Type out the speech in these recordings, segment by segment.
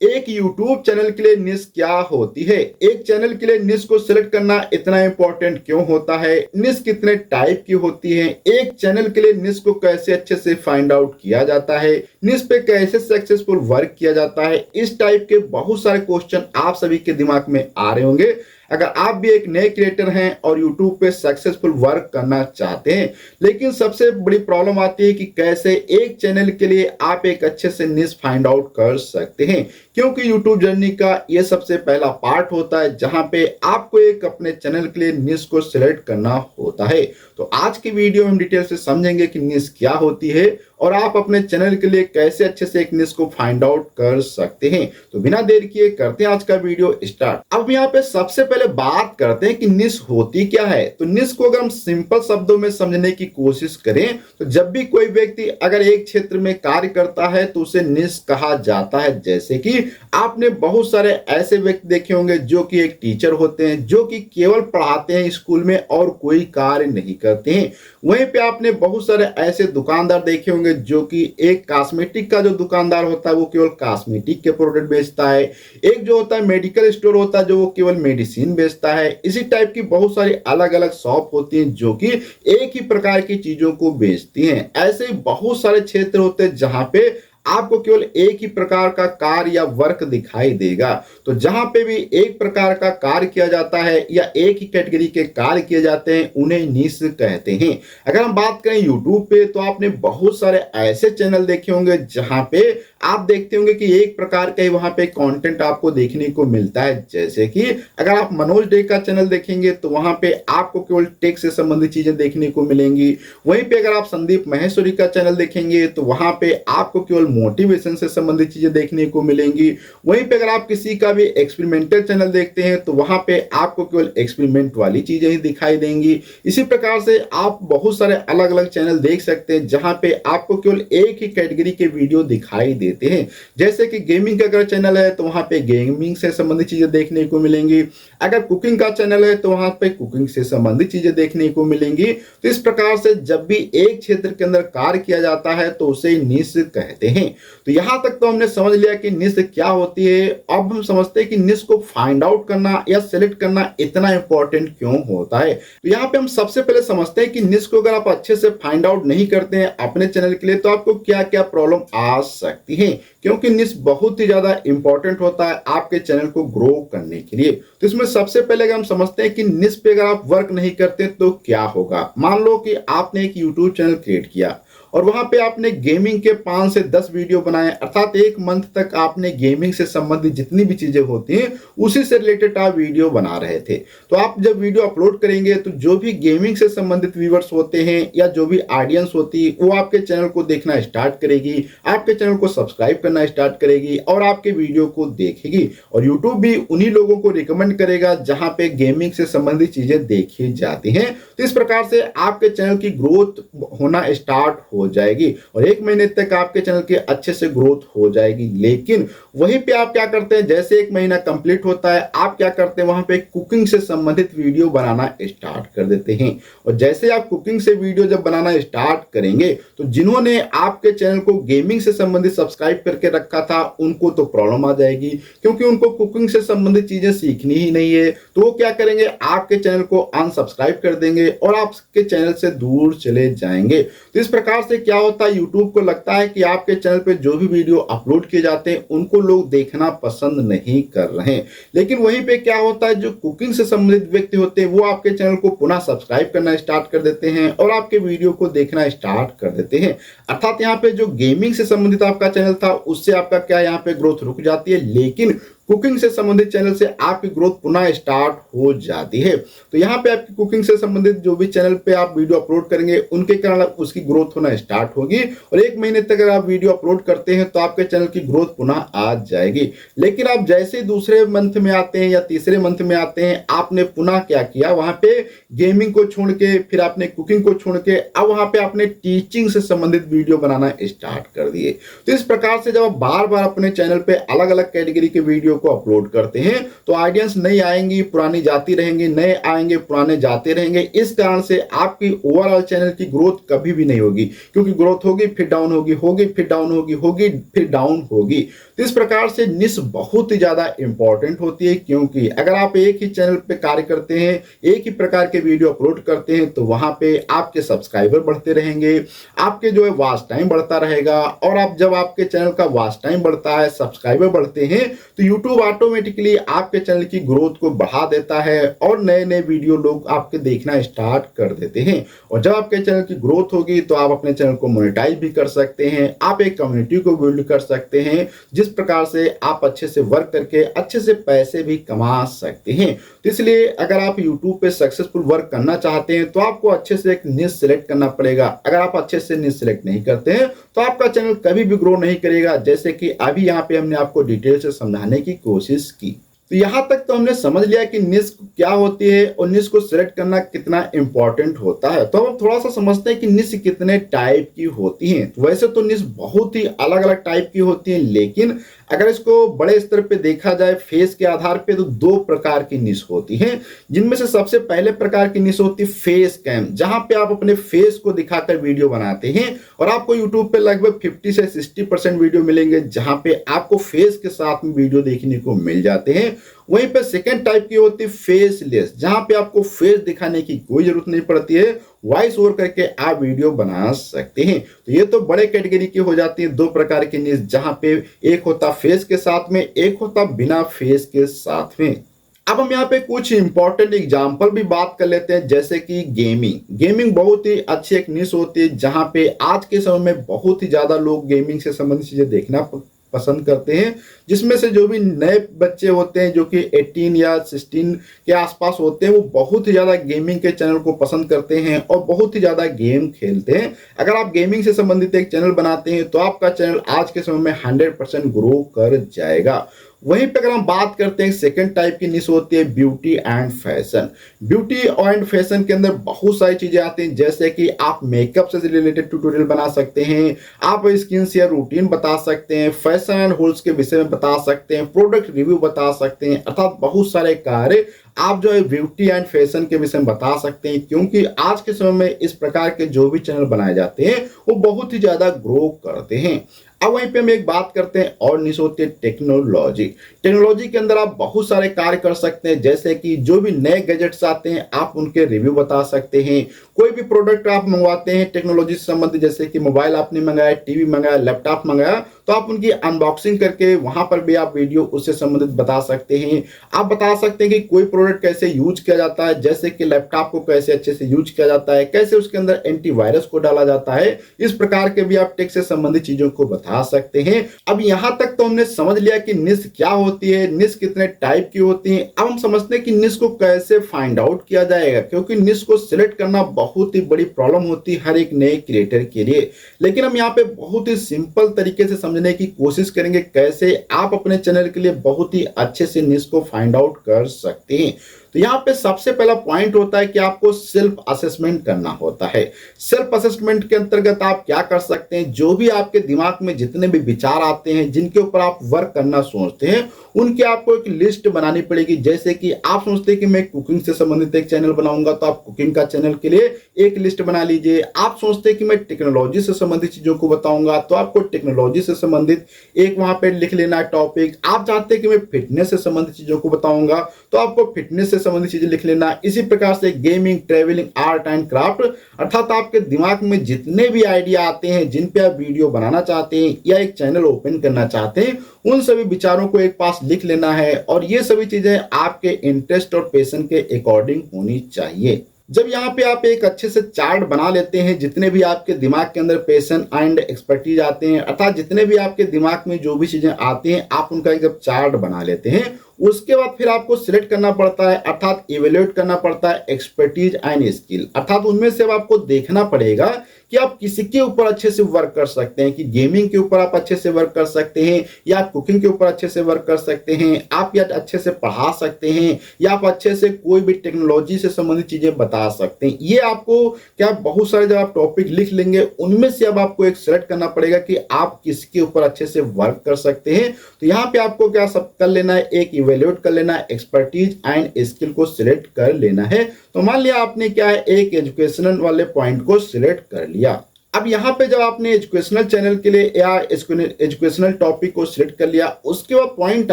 एक YouTube channel के लिए निश क्या होती है? एक चैनल के लिए निश को सिलेक्ट करना इतना इंपॉर्टेंट क्यों होता है? निश कितने टाइप की होती है? एक चैनल के लिए निश को कैसे अच्छे से फाइंड आउट किया जाता है? निश पे कैसे सक्सेसफुल वर्क किया जाता है? इस टाइप के बहुत सारे क्वेश्चन आप सभी के दिमाग में आ रहे होंगे। अगर आप भी एक नए क्रिएटर हैं और YouTube पे सक्सेसफुल वर्क करना चाहते हैं, लेकिन सबसे बड़ी प्रॉब्लम आती है कि कैसे एक चैनल के लिए आप एक अच्छे से निश फाइंड आउट कर सकते हैं, क्योंकि YouTube जर्नी का ये सबसे पहला पार्ट होता है जहां पे आपको एक अपने चैनल के लिए निश को सिलेक्ट करना होता है। तो आज की वीडियो में हम डिटेल से समझेंगे कि निश क्या होती है और आप अपने चैनल के लिए कैसे अच्छे से एक निश को फाइंड आउट कर सकते हैं। तो बिना देर किए करते हैं आज का वीडियो स्टार्ट। अब यहाँ पे सबसे पहले बात करते हैं कि निश होती क्या है। तो निश को अगर हम सिंपल शब्दों में समझने की कोशिश करें तो जब भी कोई व्यक्ति अगर एक क्षेत्र में कार्य करता है तो उसे निश कहा जाता है। जैसे कि आपने बहुत सारे ऐसे व्यक्ति देखे होंगे जो कि एक टीचर होते हैं, जो कि केवल पढ़ाते हैं स्कूल में और कोई कार्य नहीं करते हैं। वहीं पे आपने बहुत सारे ऐसे दुकानदार देखे होंगे जो कि एक कॉस्मेटिक का जो दुकानदार होता है वो केवल कॉस्मेटिक के प्रोडक्ट बेचता है। एक जो होता है मेडिकल स्टोर होता है जो वो केवल मेडिसिन बेचता है। इसी टाइप की बहुत सारी अलग अलग शॉप होती हैं जो कि एक ही प्रकार की चीजों को बेचती हैं। ऐसे बहुत सारे क्षेत्र होते हैं जहां पे आपको केवल एक ही प्रकार का कार्य या वर्क दिखाई देगा। तो जहां पे भी एक प्रकार का कार्य किया जाता है या एक ही कैटेगरी के कार्य किए जाते हैं उन्हें निश कहते हैं। अगर हम बात करें YouTube पे तो आपने बहुत सारे ऐसे चैनल देखे होंगे जहां पे आप देखते होंगे कि एक प्रकार का ही वहां पे कंटेंट आपको देखने को मिलता है। जैसे कि अगर आप मनोज डे का चैनल देखेंगे तो वहां पे आपको केवल टेक से संबंधित चीजें देखने को मिलेंगी। वहीं पे अगर आप संदीप महेश्वरी का चैनल देखेंगे तो वहां पे आपको केवल मोटिवेशन से संबंधित चीजें देखने को मिलेंगी। वहीं पे अगर आप किसी का भी एक्सपेरिमेंटल चैनल देखते हैं तो वहां पे आपको केवल एक्सपेरिमेंट वाली चीजें ही दिखाई देंगी। इसी प्रकार से आप बहुत सारे अलग अलग चैनल देख सकते हैं जहां पे आपको केवल एक ही कैटेगरी के वीडियो दिखाई देते हैं। जैसे कि गेमिंग का अगर चैनल है तो वहां पे गेमिंग से संबंधित चीजें देखने को मिलेंगी। अगर कुकिंग का चैनल है तो वहां पे कुकिंग से संबंधित चीजें देखने को मिलेंगी। तो इस प्रकार से जब भी एक क्षेत्र के अंदर कार्य किया जाता है तो उसे निश कहते हैं। तो यहां तक तो हमने समझ लिया कि निश क्या होती है। अब हम समझते हैं कि निश को फाइंड आउट करना या सिलेक्ट करना इतना इंपॉर्टेंट क्यों होता है। तो यहाँ पे हम सबसे पहले समझते हैं कि निश को अगर आप अच्छे से फाइंड आउट नहीं करते हैं अपने चैनल के लिए तो आपको क्या क्या प्रॉब्लम आ सकती है, क्योंकि निश बहुत ही ज्यादा इंपॉर्टेंट होता है आपके चैनल को ग्रो करने के लिए। तो इसमें सबसे पहले अगर हम समझते हैं कि निश पे अगर आप वर्क नहीं करते तो क्या होगा। मान लो कि आपने एक यूट्यूब चैनल क्रिएट किया और वहां पे आपने गेमिंग के 5 से 10 वीडियो बनाए, अर्थात एक मंथ तक आपने गेमिंग से संबंधित जितनी भी चीजें होती हैं उसी से रिलेटेड आप वीडियो बना रहे थे। तो आप जब वीडियो अपलोड करेंगे तो जो भी गेमिंग से संबंधित व्यूअर्स होते हैं या जो भी ऑडियंस होती है वो आपके चैनल को देखना स्टार्ट करेगी, आपके चैनल को सब्सक्राइब करना स्टार्ट करेगी और आपके वीडियो को देखेगी। और यूट्यूब भी उन्हीं लोगों को रिकमेंड करेगा जहां पे गेमिंग से संबंधित चीजें देखी जाती हैं। तो इस प्रकार से आपके चैनल की ग्रोथ होना स्टार्ट हो जाएगी और 1 महीने तक आपके चैनल की अच्छे से ग्रोथ हो जाएगी। लेकिन वहीं पे आप क्या करते हैं, जैसे 1 महीना कंप्लीट होता है आप क्या करते हैं, वहां पे कुकिंग से संबंधित वीडियो बनाना स्टार्ट कर देते हैं। और जैसे आप कुकिंग से वीडियो जब बनाना स्टार्ट करेंगे तो जिन्होंने आपके चैनल को गेमिंग से संबंधित सब्सक्राइब करके रखा था उनको तो प्रॉब्लम आ जाएगी, क्योंकि उनको कुकिंग से संबंधित चीजें सीखनी ही नहीं है। तो वो क्या करेंगे, आपके चैनल को अनसब्सक्राइब कर देंगे और आपके चैनल से दूर चले जाएंगे। तो इस प्रकार से क्या होता है, यूट्यूब को लगता है कि आपके चैनल पे जो भी वीडियो अपलोड किए जाते हैं उनको लोग देखना पसंद नहीं कर रहे हैं। लेकिन वहीं पे क्या होता है, जो कुकिंग से संबंधित व्यक्ति होते हैं वो आपके चैनल को पुनः सब्सक्राइब करना स्टार्ट कर देते हैं और आपके वीडियो को देखना स्टार्ट कर देते हैं। अर्थात यहाँ पे जो गेमिंग से संबंधित आपका चैनल था उससे आपका क्या यहाँ पे ग्रोथ रुक जाती है, लेकिन कुकिंग से संबंधित चैनल से आपकी ग्रोथ पुनः स्टार्ट हो जाती है। तो यहाँ पे आपकी कुकिंग से संबंधित जो भी चैनल पे आप वीडियो अपलोड करेंगे उनके कारण उसकी ग्रोथ होना स्टार्ट होगी और 1 महीने तक अगर आप वीडियो अपलोड करते हैं तो आपके चैनल की ग्रोथ पुनः आ जाएगी। लेकिन आप जैसे दूसरे मंथ में आते हैं या तीसरे मंथ में आते हैं आपने पुनः क्या किया, वहां पे गेमिंग को छोड़ के फिर आपने कुकिंग को छोड़ के अब वहां पे आपने टीचिंग से संबंधित वीडियो बनाना स्टार्ट कर दिए। तो इस प्रकार से जब आप बार बार अपने चैनल पे अलग अलग कैटेगरी के वीडियो वीडियो को अपलोड करते हैं तो ऑडियंस नई आएंगी, पुरानी जाती रहेंगी, नए आएंगे, पुराने जाते रहेंगे। इस कारण से आपकी ओवरऑल चैनल की ग्रोथ कभी भी नहीं होगी, क्योंकि ग्रोथ होगी फिर डाउन होगी, होगी फिर डाउन होगी, होगी फिर डाउन होगी। तो इस प्रकार से निश बहुत ही ज्यादा इंपॉर्टेंट होती है, क्योंकि अगर आप एक ही चैनल पे कार्य करते हैं, एक ही प्रकार के वीडियो अपलोड करते हैं, तो वहां पे आपके सब्सक्राइबर बढ़ते रहेंगे, आपके जो है वॉच टाइम बढ़ता रहेगा। और आप जब आपके चैनल का वॉच टाइम बढ़ता है, सब्सक्राइबर बढ़ते हैं, तो यूट्यूब ऑटोमेटिकली आपके चैनल की ग्रोथ को बढ़ा देता है और नए नए वीडियो लोग आपके देखना स्टार्ट कर देते हैं। और जब आपके चैनल की ग्रोथ होगी तो आप अपने चैनल को मोनेटाइज भी कर सकते हैं, आप एक कम्युनिटी को बिल्ड कर सकते हैं, जिस प्रकार से आप अच्छे से वर्क करके अच्छे से पैसे भी कमा सकते हैं। तो इसलिए अगर आप यूट्यूब पे सक्सेसफुल वर्क करना चाहते हैं तो आपको अच्छे से एक निश सिलेक्ट करना पड़ेगा। अगर आप अच्छे से निश सिलेक्ट नहीं करते हैं तो आपका चैनल कभी भी ग्रो नहीं करेगा, जैसे कि अभी यहाँ पे हमने आपको डिटेल से समझाने की कोशिश की। तो यहां तक तो हमने समझ लिया कि निश क्या होती है और निश को सिलेक्ट करना कितना इंपॉर्टेंट होता है। तो हम थोड़ा सा समझते हैं कि निश कितने टाइप की होती हैं। वैसे तो निश बहुत ही अलग अलग टाइप की होती हैं, लेकिन अगर इसको बड़े स्तर पे देखा जाए फेस के आधार पे, तो दो प्रकार की निश होती हैं, जिनमें से सबसे पहले प्रकार की निश होती है फेस कैम, जहां पे आप अपने फेस को दिखाकर वीडियो बनाते हैं। और आपको यूट्यूब पे लगभग 50 से 60% वीडियो मिलेंगे जहां पे आपको फेस के साथ में वीडियो देखने को मिल जाते हैं। वहीं पे सेकंड टाइप की होती है फेसलेस, जहां पे आपको फेस दिखाने की कोई जरूरत नहीं पड़ती है, वॉइस ओवर करके आप वीडियो बना सकते हैं। तो ये तो बड़े कैटेगरी की हो जाती है दो प्रकार की निश, जहां पे एक होता फेस के साथ में, एक होता बिना फेस के साथ में। अब हम यहाँ पे कुछ इंपॉर्टेंट एग्जाम्पल भी बात कर लेते हैं, जैसे कि गेमिंग बहुत ही अच्छी एक निश होती है, जहां पे आज के समय में बहुत ही ज्यादा लोग गेमिंग से संबंधित चीजें देखना पसंद करते हैं, जिसमें से जो भी नए बच्चे होते हैं जो कि 18 या 16 के आसपास होते हैं, वो बहुत ही ज्यादा गेमिंग के चैनल को पसंद करते हैं और बहुत ही ज्यादा गेम खेलते हैं। अगर आप गेमिंग से संबंधित एक चैनल बनाते हैं तो आपका चैनल आज के समय में 100% ग्रो कर जाएगा। वहीं पे अगर हम बात करते हैं सेकंड टाइप की निश होती है beauty and fashion. Beauty and fashion के अंदर बहुत सारी चीजें आती हैं, जैसे कि आप मेकअप से रिलेटेड ट्यूटोरियल बना सकते हैं, आप स्किन शेयर रूटीन बता सकते हैं, फैशन एंड होल्स के विषय में बता सकते हैं, प्रोडक्ट रिव्यू बता सकते हैं, अर्थात बहुत सारे कार्य आप जो है ब्यूटी एंड फैशन के विषय में बता सकते हैं। क्योंकि आज के समय में इस प्रकार के जो भी चैनल बनाए जाते हैं वो बहुत ही ज्यादा ग्रो करते हैं। अब वहीं पे हम एक बात करते हैं और निश होती है टेक्नोलॉजी के अंदर आप बहुत सारे कार्य कर सकते हैं, जैसे कि जो भी नए गैजेट्स आते हैं आप उनके रिव्यू बता सकते हैं। कोई भी प्रोडक्ट आप मंगवाते हैं टेक्नोलॉजी से संबंधित, जैसे कि मोबाइल आपने मंगाया, टीवी मंगाया, लैपटॉप मंगाया, तो आप उनकी अनबॉक्सिंग करके वहां पर भी आप वीडियो उससे संबंधित बता सकते हैं। आप बता सकते हैं कि कोई प्रोडक्ट कैसे यूज किया जाता है, जैसे कि लैपटॉप को कैसे अच्छे से यूज किया जाता है, कैसे उसके अंदर एंटीवायरस को डाला जाता है, इस प्रकार के भी आप टेक से संबंधित चीजों को बता सकते हैं। अब यहां तक तो हमने समझ लिया कि निश क्या होती है, निश कितने टाइप की होती है। अब हम समझते हैं कि निश को कैसे फाइंड आउट किया जाएगा, क्योंकि निश को सिलेक्ट करना बहुत ही बड़ी प्रॉब्लम होती है हर एक नए क्रिएटर के लिए। लेकिन हम यहाँ पे बहुत ही सिंपल तरीके से समझने की कोशिश करेंगे कैसे आप अपने चैनल के लिए बहुत ही अच्छे से निश को फाइंड आउट कर सकते हैं। तो यहाँ पे सबसे पहला पॉइंट होता है कि आपको सेल्फ असेसमेंट करना होता है। सेल्फ असेसमेंट के अंतर्गत आप क्या कर सकते हैं, जो भी आपके दिमाग में जितने भी विचार आते हैं, जिनके ऊपर आप वर्क करना सोचते हैं, उनकी आपको एक लिस्ट बनानी पड़ेगी। जैसे कि आप सोचते हैं कि मैं कुकिंग से संबंधित एक चैनल बनाऊंगा, तो आप कुकिंग का चैनल के लिए एक लिस्ट बना लीजिए। आप सोचते हैं कि मैं टेक्नोलॉजी से संबंधित चीजों को बताऊंगा, तो आपको टेक्नोलॉजी से संबंधित एक वहां पे लिख लेना टॉपिक। आप चाहते हैं कि मैं फिटनेस से संबंधित चीजों को बताऊंगा, तो आपको फिटनेस से संबंधित चीजें लिख लेना। इसी प्रकार से gaming, travelling, art and craft, अर्थात आपके दिमाग में जितने भी आइडिया आते हैं, जिन पे आप वीडियो बनाना चाहते हैं या एक चैनल ओपन करना चाहते हैं, उन सभी विचारों को एक पास लिख लेना है। और ये सभी चीजें आपके इंटरेस्ट और पैशन के अकॉर्डिंग होनी चाहिए। जब यहाँ पे आप एक अच्छे से चार्ट बना लेते हैं, जितने भी आपके दिमाग के अंदर पैशन एंड एक्सपर्टीज आते हैं, अर्थात जितने भी आपके दिमाग में जो भी चीजें आती हैं, आप उनका एक जब चार्ट बना लेते हैं, उसके बाद फिर आपको सिलेक्ट करना पड़ता है, अर्थात इवेल्युएट करना पड़ता है एक्सपर्टीज एंड स्किल, अर्थात उनमें से अब आपको देखना पड़ेगा कि आप किसके ऊपर अच्छे से वर्क कर सकते हैं, कि गेमिंग के ऊपर आप अच्छे से वर्क कर सकते हैं, या कुकिंग के ऊपर अच्छे से वर्क कर सकते हैं, आप या अच्छे से पढ़ा सकते हैं, या आप अच्छे से कोई भी टेक्नोलॉजी से संबंधित चीजें बता सकते हैं। ये आपको क्या बहुत सारे जब आप टॉपिक लिख लेंगे उनमें से अब आपको एक सिलेक्ट करना पड़ेगा कि आप किसके ऊपर अच्छे से वर्क कर सकते हैं। तो यहाँ पे आपको क्या सब कर लेना है, एक इवेल्युएट कर लेना है, एक्सपर्टीज एंड स्किल को सिलेक्ट कर लेना है। तो मान लिया आपने क्या है, एक एजुकेशनल वाले पॉइंट को सिलेक्ट कर लिया। अब यहाँ पे जब आपने एजुकेशनल चैनल के लिए या एजुकेशनल टॉपिक को सिलेक्ट कर लिया, उसके बाद पॉइंट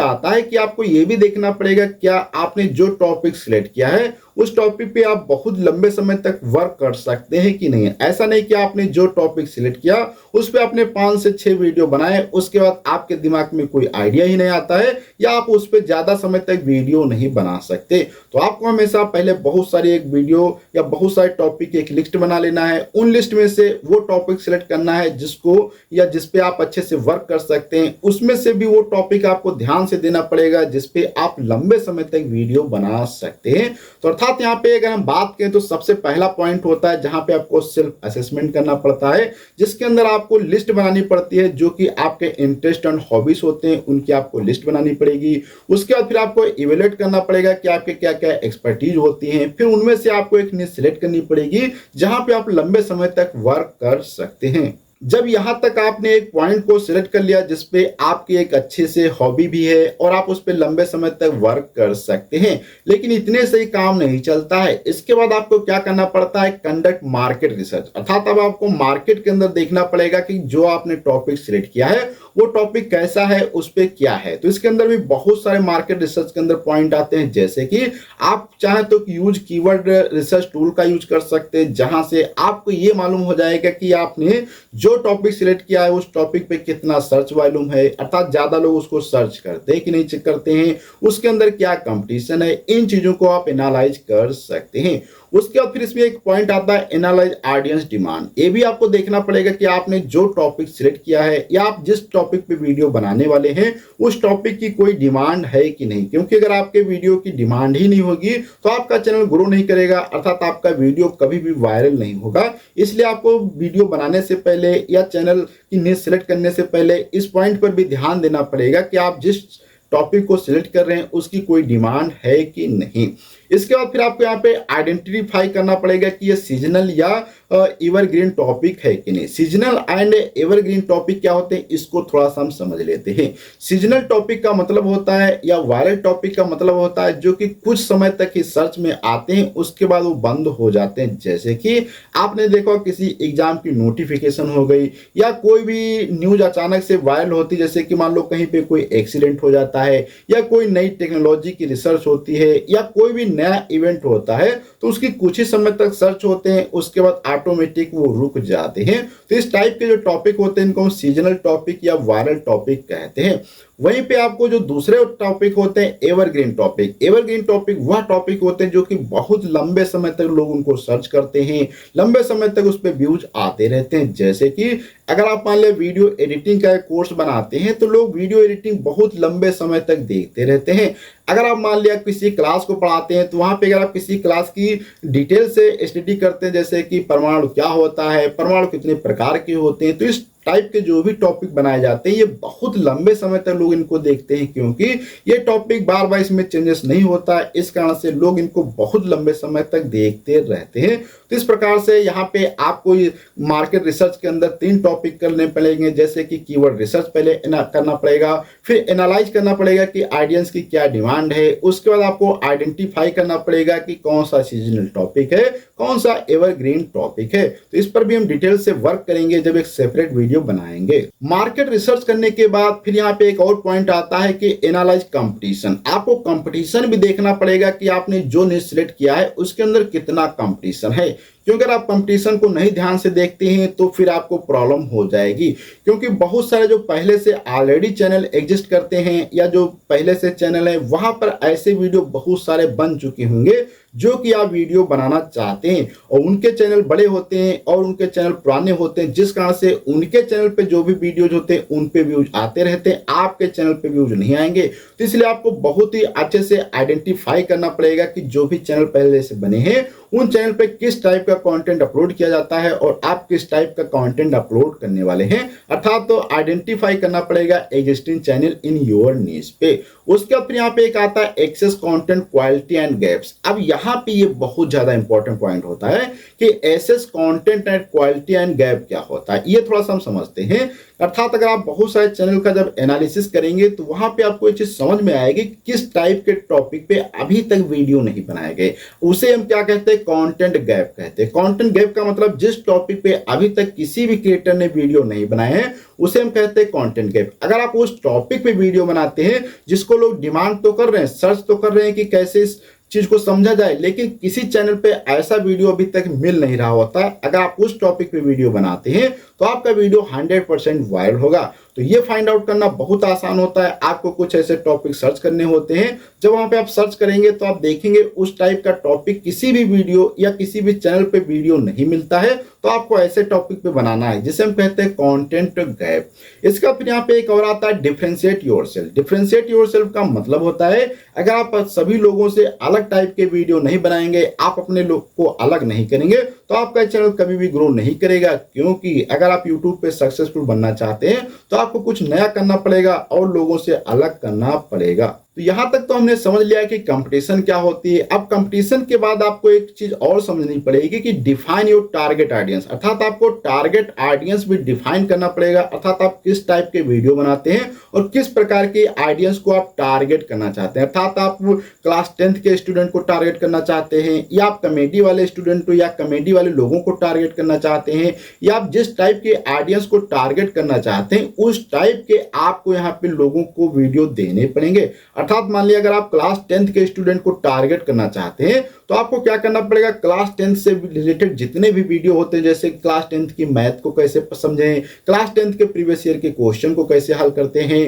आता है कि आपको ये भी देखना पड़ेगा क्या आपने जो टॉपिक सिलेक्ट किया है उस टॉपिक पे आप बहुत लंबे समय तक वर्क कर सकते हैं कि नहीं। ऐसा नहीं कि आपने जो टॉपिक सिलेक्ट किया उस पे आपने 5 से 6 वीडियो बनाए, उसके बाद आपके दिमाग में कोई आइडिया ही नहीं आता है, या आप उस पे ज्यादा समय तक वीडियो नहीं बना सकते। तो आपको हमेशा पहले बहुत सारी एक वीडियो या बहुत सारे टॉपिक की एक लिस्ट बना लेना है, उन लिस्ट में से वो टॉपिक सिलेक्ट करना है जिसको या जिसपे आप अच्छे से वर्क कर सकते हैं। उसमें से भी वो टॉपिक आपको ध्यान से देना पड़ेगा जिसपे आप लंबे समय तक वीडियो बना सकते हैं। तो अर्थात यहाँ पे अगर हम बात करें तो सबसे पहला पॉइंट होता है जहां पे आपको सेल्फ असेसमेंट करना पड़ता है, जिसके अंदर आपको लिस्ट बनानी पड़ती है जो कि आपके इंटरेस्ट एंड हॉबीज होते हैं, उनकी आपको लिस्ट बनानी पड़ेगी। उसके बाद फिर आपको इवेल्युएट करना पड़ेगा कि आपके क्या क्या एक्सपर्टीज होती हैं, फिर उनमें से आपको एक निश सिलेक्ट करनी पड़ेगी जहां पे आप लंबे समय तक वर्क कर सकते हैं। जब यहां तक आपने एक पॉइंट को सिलेक्ट कर लिया जिसपे आपकी एक अच्छे से हॉबी भी है और आप उस पर लंबे समय तक वर्क कर सकते हैं, लेकिन इतने से ही काम नहीं चलता है। इसके बाद आपको क्या करना पड़ता है, कंडक्ट मार्केट रिसर्च, अर्थात अब आपको मार्केट के अंदर देखना पड़ेगा कि जो आपने टॉपिक सिलेक्ट किया है वो टॉपिक कैसा है, उस पे क्या है। तो इसके अंदर भी बहुत सारे मार्केट रिसर्च के अंदर पॉइंट आते हैं, जैसे कि आप चाहे तो यूज कीवर्ड रिसर्च टूल का यूज कर सकते हैं, जहां से आपको ये मालूम हो जाएगा कि आपने जो टॉपिक सिलेक्ट किया है उस टॉपिक पे कितना सर्च वॉल्यूम है, अर्थात ज्यादा लोग उसको सर्च करते हैं कि नहीं चेक करते हैं, उसके अंदर क्या कंपटीशन है, इन चीजों को आप एनालाइज कर सकते हैं। उसके बाद फिर इसमें एक पॉइंट आता है एनालाइज ऑडियंस डिमांड। ये भी आपको देखना पड़ेगा कि आपने जो टॉपिक सिलेक्ट किया है या आप जिस टॉपिक पे वीडियो बनाने वाले हैं उस टॉपिक की कोई डिमांड है कि नहीं, क्योंकि अगर आपके वीडियो की डिमांड ही नहीं होगी तो आपका चैनल ग्रो नहीं करेगा, अर्थात आपका वीडियो कभी भी वायरल नहीं होगा। इसलिए आपको वीडियो बनाने से पहले या चैनल की निश सिलेक्ट करने से पहले इस पॉइंट पर भी ध्यान देना पड़ेगा कि आप जिस टॉपिक को सिलेक्ट कर रहे हैं उसकी कोई डिमांड है कि नहीं। इसके बाद फिर आपको यहाँ पे आइडेंटिफाई करना पड़ेगा कि ये सीजनल या एवरग्रीन टॉपिक है कि नहीं। सीजनल एंड एवरग्रीन टॉपिक क्या होते हैं, इसको थोड़ा सा हम समझ लेते हैं। सीजनल टॉपिक का मतलब होता है या वायरल टॉपिक का मतलब होता है जो कि कुछ समय तक ही सर्च में आते हैं, उसके बाद वो बंद हो जाते हैं। जैसे कि आपने देखा किसी एग्जाम की नोटिफिकेशन हो गई या कोई भी न्यूज अचानक से वायरल होती, जैसे कि मान लो कहीं पे कोई एक्सीडेंट हो जाता है या कोई नई टेक्नोलॉजी की रिसर्च होती है या कोई भी नया इवेंट होता है, तो उसकी कुछ ही समय तक सर्च होते हैं, उसके बाद ऑटोमेटिक वो रुक जाते हैं। तो इस टाइप के जो टॉपिक होते हैं इनको हम सीजनल टॉपिक या वायरल टॉपिक कहते हैं। वहीं पे आपको जो दूसरे टॉपिक होते हैं एवरग्रीन टॉपिक, एवरग्रीन टॉपिक वह टॉपिक होते हैं जो कि बहुत लंबे समय तक लोग उनको सर्च करते हैं, लंबे समय तक उस पर व्यूज आते रहते हैं। जैसे कि अगर आप मान ले वीडियो एडिटिंग का कोर्स बनाते हैं तो लोग वीडियो एडिटिंग बहुत लंबे समय तक देखते रहते हैं। अगर आप मान लिया किसी क्लास को पढ़ाते हैं तो वहां पे अगर आप किसी क्लास की डिटेल से स्टडी करते हैं, जैसे कि परमाणु क्या होता है, परमाणु कितने प्रकार के होते हैं, तो इस टाइप के जो भी टॉपिक बनाए जाते हैं ये बहुत लंबे समय तक लोग इनको देखते हैं, क्योंकि ये टॉपिक बार बार इसमें चेंजेस नहीं होता है, इस कारण से लोग इनको बहुत लंबे समय तक देखते रहते हैं। तो इस प्रकार से यहाँ पे आपको मार्केट रिसर्च के अंदर 3 टॉपिक करने पड़ेंगे, जैसे कि कीवर्ड रिसर्च पहले करना पड़ेगा, फिर एनालाइज करना पड़ेगा कि ऑडियंस की क्या डिमांड है, उसके बाद आपको आइडेंटिफाई करना पड़ेगा कि कौन सा सीजनल टॉपिक है, कौन सा एवरग्रीन टॉपिक है। तो इस पर भी हम डिटेल से वर्क करेंगे जब एक सेपरेट वीडियो बनाएंगे। मार्केट रिसर्च करने के बाद फिर यहाँ पे एक और पॉइंट आता है कि एनालाइज कंपटीशन। आपको कंपटीशन भी देखना पड़ेगा कि आपने जो निश सिलेक्ट किया है उसके अंदर कितना कंपटीशन है, क्योंकि अगर आप कंपटीशन को नहीं ध्यान से देखते हैं तो फिर आपको प्रॉब्लम हो जाएगी, क्योंकि बहुत सारे जो पहले से ऑलरेडी चैनल एग्जिस्ट करते हैं या जो पहले से चैनल है वहां पर ऐसे वीडियो बहुत सारे बन चुके होंगे जो कि आप वीडियो बनाना चाहते हैं, और उनके चैनल बड़े होते हैं और उनके चैनल पुराने होते हैं, जिस कारण से उनके चैनल पे जो भी वीडियोज होते हैं उन पे व्यूज आते रहते हैं, आपके चैनल पे व्यूज नहीं आएंगे। तो इसलिए आपको बहुत ही अच्छे से आइडेंटिफाई करना पड़ेगा कि जो भी चैनल पहले से बने हैं उन चैनल पे किस टाइप का कंटेंट अपलोड किया जाता है और आप किस टाइप का कंटेंट अपलोड करने वाले हैं, अर्थात तो आइडेंटिफाई करना पड़ेगा existing channel in your niche पे। उसके बाद फिर यहाँ पे एक आता है assess content quality and gaps. अब यहाँ पे ये बहुत ज्यादा इंपॉर्टेंट पॉइंट होता है कि assess content and quality and gap क्या होता है, ये थोड़ा सा हम समझते हैं। अर्थात अगर आप बहुत सारे चैनल का जब एनालिसिस करेंगे तो वहां पे आपको एक चीज समझ में आएगी किस टाइप के टॉपिक पे अभी तक वीडियो नहीं बनाए गए, उसे हम क्या कहते हैं, कंटेंट गैप कहते हैं। कंटेंट गैप का मतलब जिस टॉपिक पे अभी तक किसी भी क्रिएटर ने वीडियो नहीं बनाए हैं उसे हम कहते हैं कंटेंट गैप। अगर आप उस टॉपिक पे वीडियो बनाते हैं जिसको लोग डिमांड तो कर रहे हैं, सर्च तो कर रहे हैं कि कैसे इस चीज को समझा जाए, लेकिन किसी चैनल पे ऐसा वीडियो अभी तक मिल नहीं रहा होता, अगर आप उस टॉपिक पे वीडियो बनाते हैं तो आपका वीडियो 100% वायरल होगा। तो ये फाइंड आउट करना बहुत आसान होता है। आपको कुछ ऐसे टॉपिक सर्च करने होते हैं, जब वहां पे आप सर्च करेंगे तो आप देखेंगे उस टाइप का टॉपिक किसी भी वीडियो या किसी भी चैनल पे वीडियो नहीं मिलता है, तो आपको ऐसे टॉपिक पे बनाना है जिसे हम कहते हैं कंटेंट गैप। इसका फिर यहाँ पे एक और आता है डिफरेंशिएट योरसेल्फ। डिफरेंशिएट योरसेल्फ का मतलब होता है अगर आप सभी लोगों से अलग टाइप के वीडियो नहीं बनाएंगे, आप अपने लोग को अलग नहीं करेंगे, तो आपका चैनल कभी भी ग्रो नहीं करेगा। क्योंकि अगर आप YouTube पे सक्सेसफुल बनना चाहते हैं तो आपको कुछ नया करना पड़ेगा और लोगों से अलग करना पड़ेगा। तो यहां तक तो हमने समझ लिया कि कंपटीशन क्या होती है। अब कंपटीशन के बाद आपको एक चीज और समझनी पड़ेगी कि डिफाइन योर टारगेट ऑडियंस, अर्थात आपको टारगेट ऑडियंस भी डिफाइन करना पड़ेगा। अर्थात आप किस टाइप के वीडियो बनाते हैं और किस प्रकार के ऑडियंस को आप टारगेट करना चाहते हैं। अर्थात आप क्लास 10th के स्टूडेंट को टारगेट करना चाहते हैं, या आप कॉमेडी वाले स्टूडेंट को या कॉमेडी वाले लोगों को टारगेट करना चाहते हैं, या आप जिस टाइप के ऑडियंस को टारगेट करना चाहते हैं उस टाइप के आपको यहाँ पे लोगों को वीडियो देने पड़ेंगे। अर्थात मान लिया अगर आप क्लास 10th के स्टूडेंट को टारगेट करना चाहते हैं तो आपको क्या करना पड़ेगा, क्लास 10th से रिलेटेड जितने भी वीडियो होते हैं, जैसे क्लास 10th की मैथ को कैसे समझें, क्लास 10th के प्रीवियस ईयर के क्वेश्चन को कैसे हल करते हैं,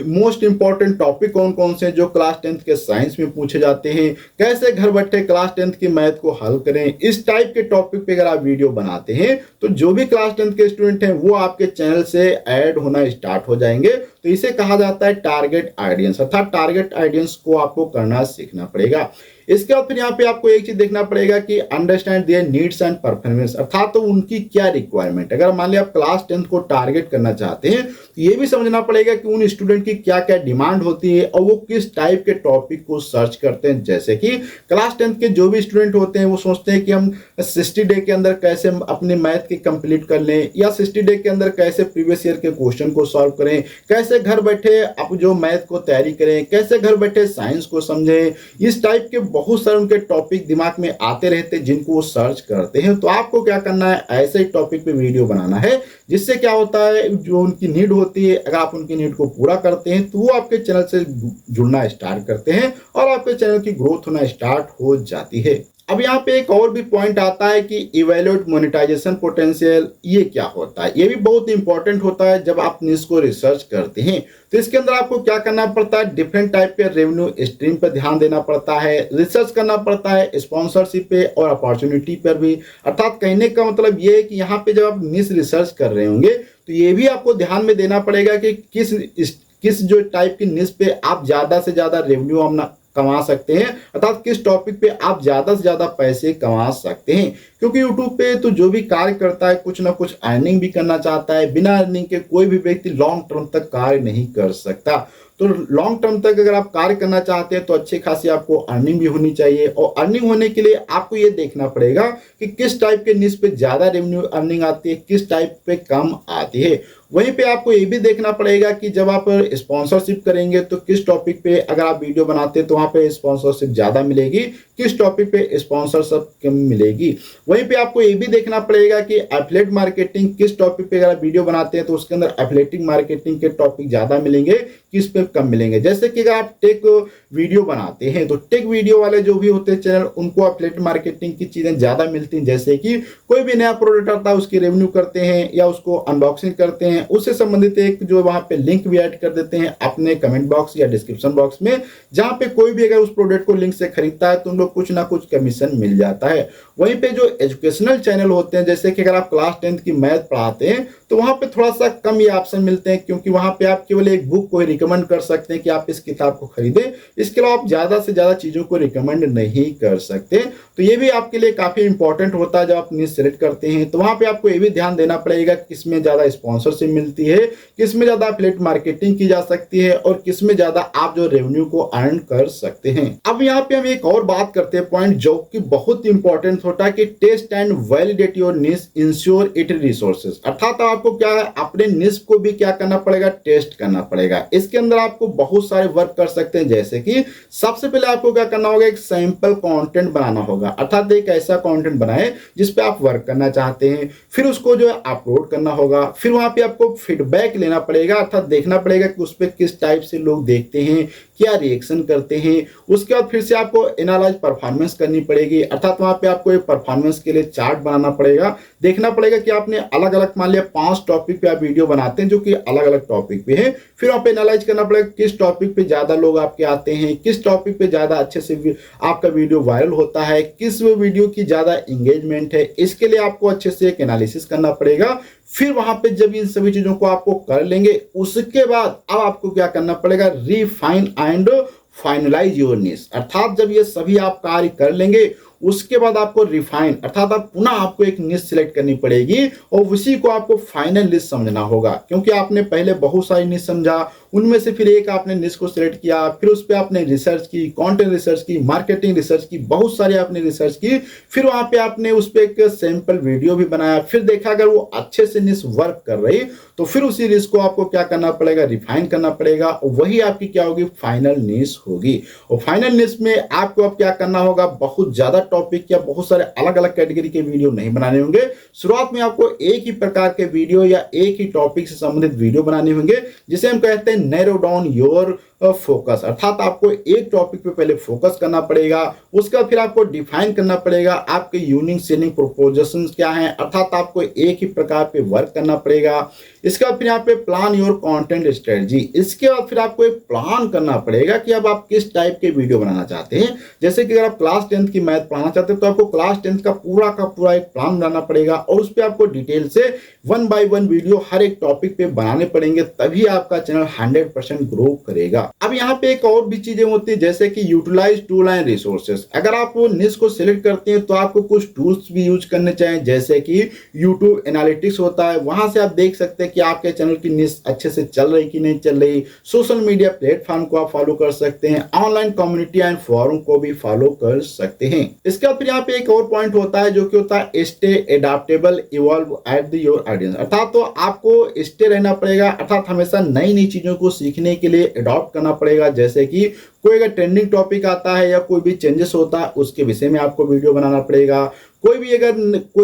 मोस्ट इंपॉर्टेंट टॉपिक कौन कौन से जो क्लास 10th के साइंस में पूछे जाते हैं, कैसे घर बैठे क्लास 10th की मैथ को हल करें, इस टाइप के टॉपिक पे अगर आप वीडियो बनाते हैं तो जो भी क्लास 10th के स्टूडेंट हैं वो आपके चैनल से ऐड होना स्टार्ट हो जाएंगे। तो इसे कहा जाता है टारगेट ऑडियंस, अर्थात टारगेट ऑडियंस को आपको करना सीखना पड़ेगा। इसके बाद फिर यहाँ पे आपको एक चीज देखना पड़ेगा कि understand their needs and performance, अर्थात तो उनकी क्या रिक्वायरमेंट। अगर मान लिया आप क्लास 10th को टारगेट करना चाहते हैं तो ये भी समझना पड़ेगा कि उन स्टूडेंट की क्या क्या डिमांड होती है और वो किस टाइप के टॉपिक को सर्च करते हैं। जैसे कि क्लास 10th के जो भी स्टूडेंट होते हैं वो सोचते हैं कि हम 60 डे के अंदर कैसे अपने मैथ की कंप्लीट कर लें, या 60 डे के अंदर कैसे प्रीवियस ईयर के क्वेश्चन को सॉल्व करें, कैसे घर बैठे आप जो मैथ को तैयारी करें, कैसे घर बैठे साइंस को समझें। इस टाइप के बहुत सारे उनके टॉपिक दिमाग में आते रहते हैं जिनको वो सर्च करते हैं। तो आपको क्या करना है, ऐसे ही टॉपिक पे वीडियो बनाना है जिससे क्या होता है जो उनकी नीड होती है, अगर आप उनकी नीड को पूरा करते हैं तो वो आपके चैनल से जुड़ना स्टार्ट करते हैं और आपके चैनल की ग्रोथ होना स्टार्ट हो जाती है। अब यहाँ पे एक और भी पॉइंट आता है कि इवैल्यूएट मोनेटाइजेशन पोटेंशियल, ये क्या होता है, ये भी बहुत इंपॉर्टेंट होता है जब आप निश को रिसर्च करते हैं। तो इसके अंदर आपको क्या करना पड़ता है, डिफरेंट टाइप के रेवेन्यू स्ट्रीम पर ध्यान देना पड़ता है, रिसर्च करना पड़ता है स्पॉन्सरशिप पे और अपॉर्चुनिटी पर भी। अर्थात कहने का मतलब ये है कि यहाँ पे जब आप निश रिसर्च कर रहे होंगे तो ये भी आपको ध्यान में देना पड़ेगा कि किस जो टाइप की निश पे आप ज्यादा से ज्यादा रेवेन्यू अपना कमा सकते हैं, अर्थात किस टॉपिक पे आप ज्यादा से ज्यादा पैसे कमा सकते हैं। क्योंकि YouTube पे तो जो भी कार्य करता है कुछ ना कुछ अर्निंग भी करना चाहता है, बिना अर्निंग के कोई भी व्यक्ति लॉन्ग टर्म तक कार्य नहीं कर सकता। तो लॉन्ग टर्म तक अगर आप कार्य करना चाहते हैं तो अच्छी खासी आपको अर्निंग भी होनी चाहिए, और अर्निंग होने के लिए आपको ये देखना पड़ेगा कि किस टाइप के निश पे ज्यादा रेवेन्यू अर्निंग आती है, किस टाइप पे कम आती है। वहीं पे आपको ये भी देखना पड़ेगा कि जब आप स्पॉन्सरशिप करेंगे तो किस टॉपिक पे अगर आप वीडियो बनाते हैं तो वहां पे स्पॉन्सरशिप ज्यादा मिलेगी, किस टॉपिक पे स्पॉन्सरशिप कम मिलेगी। वहीं पे आपको ये भी देखना पड़ेगा कि एफिलिएट मार्केटिंग किस टॉपिक पे अगर आप वीडियो बनाते हैं तो उसके अंदर एफिलिएटिंग मार्केटिंग के टॉपिक ज्यादा मिलेंगे, किस पे कम मिलेंगे। जैसे कि अगर आप टेक वीडियो बनाते हैं तो टेक वीडियो वाले जो भी होते हैं चैनल, उनको एफिलिएट मार्केटिंग की चीजें ज्यादा मिलती हैं। जैसे कि कोई भी नया प्रोडक्ट आता है उसकी रिव्यू करते हैं या उसको अनबॉक्सिंग करते हैं, उससे संबंधित एक जो वहां पे लिंक भी ऐड कर देते हैं अपने कमेंट बॉक्स या डिस्क्रिप्शन बॉक्स में, जहां पे कोई भी अगर उस प्रोडक्ट को लिंक से खरीदता है तो उन लोग कुछ ना कुछ कमीशन मिल जाता है। वहीं पे जो एजुकेशनल चैनल होते हैं, जैसे कि अगर आप क्लास 10th की मैथ पढ़ाते हैं तो वहां पे थोड़ा सा कम ये ऑप्शन मिलते हैं, क्योंकि वहां पे आप केवल एक बुक को रिकमेंड कर सकते हैं कि आप इस किताब को खरीदें, इसके अलावा आप ज्यादा से ज्यादा चीजों को रिकमेंड नहीं कर सकते। तो ये भी आपके लिए काफी इंपॉर्टेंट होता है जब आप निश सेलेक्ट करते हैं। तो वहां पे आपको ये भी ध्यान देना पड़ेगा किसमें ज्यादा स्पॉन्सरशिप मिलती है, किसमें ज्यादा एफिलिएट मार्केटिंग की जा सकती है और किसमें ज्यादा आप जो रेवेन्यू को अर्न कर सकते हैं। अब यहाँ पे हम एक और बात करते हैं पॉइंट जो कि बहुत इंपॉर्टेंट होता है कि टेस्ट एंड वैलिडेट योर निश, इंश्योर इट रिसोर्सेज। अर्थात आपको क्या है, अपने निश को भी क्या करना पड़ेगा, टेस्ट करना पड़ेगा। इसके अंदर आपको बहुत सारे वर्क कर सकते हैं, जैसे कि सबसे पहले आपको क्या करना होगा, एक सैंपल कंटेंट बनाना होगा। अर्थात एक ऐसा कंटेंट बनाए जिस पे आप वर्क करना चाहते हैं, फिर उसको जो है अपलोड करना होगा। फिर वहां पे आपको फीडबैक लेना पड़ेगा, अर्थात देखना पड़ेगा कि उस पर किस टाइप से लोग देखते हैं, क्या रिएक्शन करते हैं। उसके बाद फिर से आपको एनालाइज परफॉर्मेंस करनी पड़ेगी, अर्थात वहां पे आपको एक परफॉर्मेंस के लिए चार्ट बनाना पड़ेगा। देखना पड़ेगा कि आपने अलग अलग, मान लिया 5 टॉपिक पे आप वीडियो बनाते हैं जो कि अलग अलग टॉपिक पे है, फिर आप एनालाइज करना पड़ेगा किस टॉपिक पे ज्यादा लोग आपके आते हैं, किस टॉपिक पे ज्यादा अच्छे से आपका वीडियो वायरल होता है, किस वीडियो की ज्यादा एंगेजमेंट है। इसके लिए आपको अच्छे से एक एनालिसिस करना पड़ेगा। फिर वहां पे जब इन सभी चीजों को आपको कर लेंगे, उसके बाद अब आपको क्या करना पड़ेगा, रिफाइन एंड फाइनलाइज योर निश। अर्थात जब ये सभी आप कार्य कर लेंगे उसके बाद आपको रिफाइन, अर्थात आप पुनः आपको एक निश सिलेक्ट करनी पड़ेगी और उसी को आपको फाइनल निश समझना होगा। क्योंकि आपने पहले बहुत सारी निश समझा, उनमें से फिर एक आपने निश को सिलेक्ट किया, फिर उस पर आपने रिसर्च की, कंटेंट रिसर्च की, मार्केटिंग रिसर्च की, बहुत सारी आपने रिसर्च की। फिर वहां पे आपने उस पर एक सैंपल वीडियो भी बनाया, फिर देखा अगर वो अच्छे से निश वर्क कर रही तो फिर उसी निश को आपको क्या करना पड़ेगा, रिफाइन करना पड़ेगा और वही आपकी क्या होगी, फाइनल निश होगी। और फाइनल निश में आपको अब क्या करना होगा, बहुत ज्यादा टॉपिक या बहुत सारे अलग अलग कैटेगरी के वीडियो नहीं बनाने होंगे। शुरुआत में आपको एक ही प्रकार के वीडियो या एक ही टॉपिक से संबंधित वीडियो बनाने होंगे, जिसे हम कहते हैं नैरो डाउन योर फोकस। अर्थात आपको एक टॉपिक पे पहले फोकस करना पड़ेगा, उसके बाद फिर आपको डिफाइन करना पड़ेगा आपके यूनिक सेलिंग प्रोपोजिशंस क्या हैं, अर्थात आपको एक ही प्रकार पे वर्क करना पड़ेगा। इसके बाद फिर यहाँ पे प्लान योर कंटेंट स्ट्रेटजी। इसके बाद फिर आपको एक प्लान करना पड़ेगा कि अब आप किस टाइप के वीडियो बनाना चाहते हैं। जैसे कि अगर आप क्लास 10th की मैथ पढ़ाना चाहते हैं तो आपको क्लास 10th का पूरा एक प्लान बनाना पड़ेगा और उस पर आपको डिटेल से 1 by 1 वीडियो हर एक टॉपिक पे बनाने पड़ेंगे, तभी आपका चैनल 100% ग्रो करेगा। अब यहाँ पे एक और भी चीजें होती है, जैसे कि यूटिलाइज टूल एंड रिसोर्सेस। अगर आप वो निश को सिलेक्ट करते हैं तो आपको कुछ टूल्स भी यूज करने चाहिए, जैसे कि यूट्यूब एनालिटिक्स होता है, वहां से आप देख सकते हैं कि आपके चैनल की निश अच्छे से चल रही कि नहीं चल रही। सोशल मीडिया प्लेटफॉर्म को आप फॉलो कर सकते हैं, ऑनलाइन कम्युनिटी एंड फोरम को भी फॉलो कर सकते हैं। इसके बाद फिर यहाँ पे एक और पॉइंट होता है जो कि होता है stay adaptable evolve at your audience. अर्थात तो आपको स्टे रहना पड़ेगा, अर्थात हमेशा नई नई चीजों को सीखने के लिए अडॉप्ट करना पड़ेगा। जैसे कि कोई अगर ट्रेंडिंग टॉपिक आता है या कोई भी चेंजेस होता है उसके विषय में आपको वीडियो बनाना पड़ेगा। कोई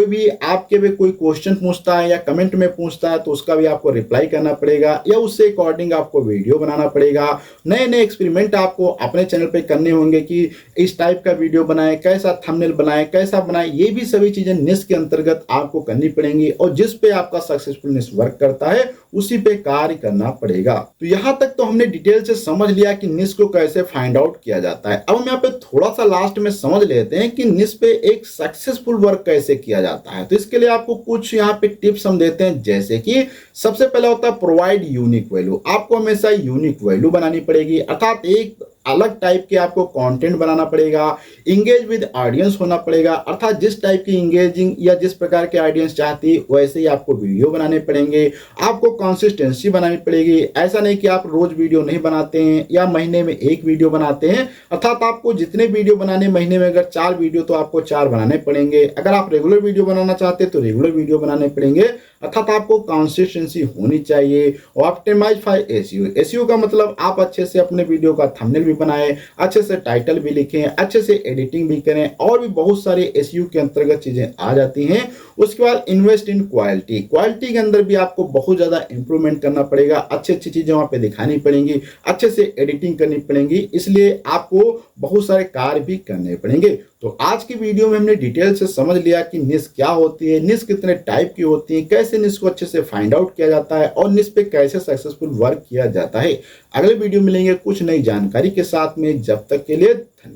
भी आपके भी कोई क्वेश्चन पूछता है या कमेंट में पूछता है तो उसका भी आपको रिप्लाई करना पड़ेगा या उससे अकॉर्डिंग आपको वीडियो बनाना पड़ेगा। नए नए एक्सपेरिमेंट आपको अपने चैनल पे करने होंगे कि इस टाइप का वीडियो बनाएं, कैसा थंबनेल बनाएं, कैसा बनाएं। ये भी सभी चीजें निश के अंतर्गत आपको करनी पड़ेंगी और जिस पे आपका सक्सेसफुल निश वर्क करता है उसी पे कार्य करना पड़ेगा। तो यहां तक तो हमने डिटेल से समझ लिया कि निश को कैसे फाइंड आउट किया जाता है। अब हम यहाँ पे थोड़ा सा लास्ट में समझ लेते हैं कि निश पे एक सक्सेसफुल वर्क कैसे किया जाता है। तो इसके लिए आपको कुछ यहाँ पे टिप्स हम देते हैं, जैसे कि सबसे पहला होता है प्रोवाइड यूनिक वैल्यू। आपको हमेशा यूनिक वैल्यू बनानी पड़ेगी, अर्थात एक अलग टाइप के आपको कंटेंट बनाना पड़ेगा, इंगेज विद ऑडियंस होना पड़ेगा, अर्थात जिस टाइप की इंगेजिंग या जिस प्रकार के ऑडियंस चाहती है वैसे ही आपको वीडियो बनाने पड़ेंगे। आपको कंसिस्टेंसी बनानी पड़ेगी। ऐसा नहीं कि आप रोज वीडियो नहीं बनाते हैं या महीने में एक वीडियो बनाते हैं, अर्थात आपको जितने वीडियो बनाने, महीने में अगर 4 वीडियो तो आपको 4 बनाने पड़ेंगे। अगर आप रेगुलर वीडियो बनाना चाहते हैं तो रेगुलर वीडियो बनाने पड़ेंगे, अर्थात आपको कंसिस्टेंसी होनी चाहिए। और ऑप्टिमाइज फॉर एसईओ, एसईओ का मतलब आप अच्छे से अपने वीडियो का थंबनेल भी बनाएं, अच्छे से टाइटल भी लिखें, अच्छे से एडिटिंग भी करें, और भी बहुत सारे एसईओ के अंतर्गत चीजें आ जाती हैं। उसके बाद इन्वेस्ट इन क्वालिटी, क्वालिटी के अंदर भी आपको बहुत ज्यादा इंप्रूवमेंट करना पड़ेगा, अच्छी अच्छी चीजें वहां पे दिखानी पड़ेंगी, अच्छे से एडिटिंग करनी पड़ेंगी, इसलिए आपको बहुत सारे कार्य भी करने पड़ेंगे। तो आज की वीडियो में हमने डिटेल से समझ लिया कि निश क्या होती है, निश कितने टाइप की होती है, कैसे निश को अच्छे से फाइंड आउट किया जाता है और निश पे कैसे सक्सेसफुल वर्क किया जाता है। अगले वीडियो मिलेंगे कुछ नई जानकारी के साथ में, जब तक के लिए धन्यवाद।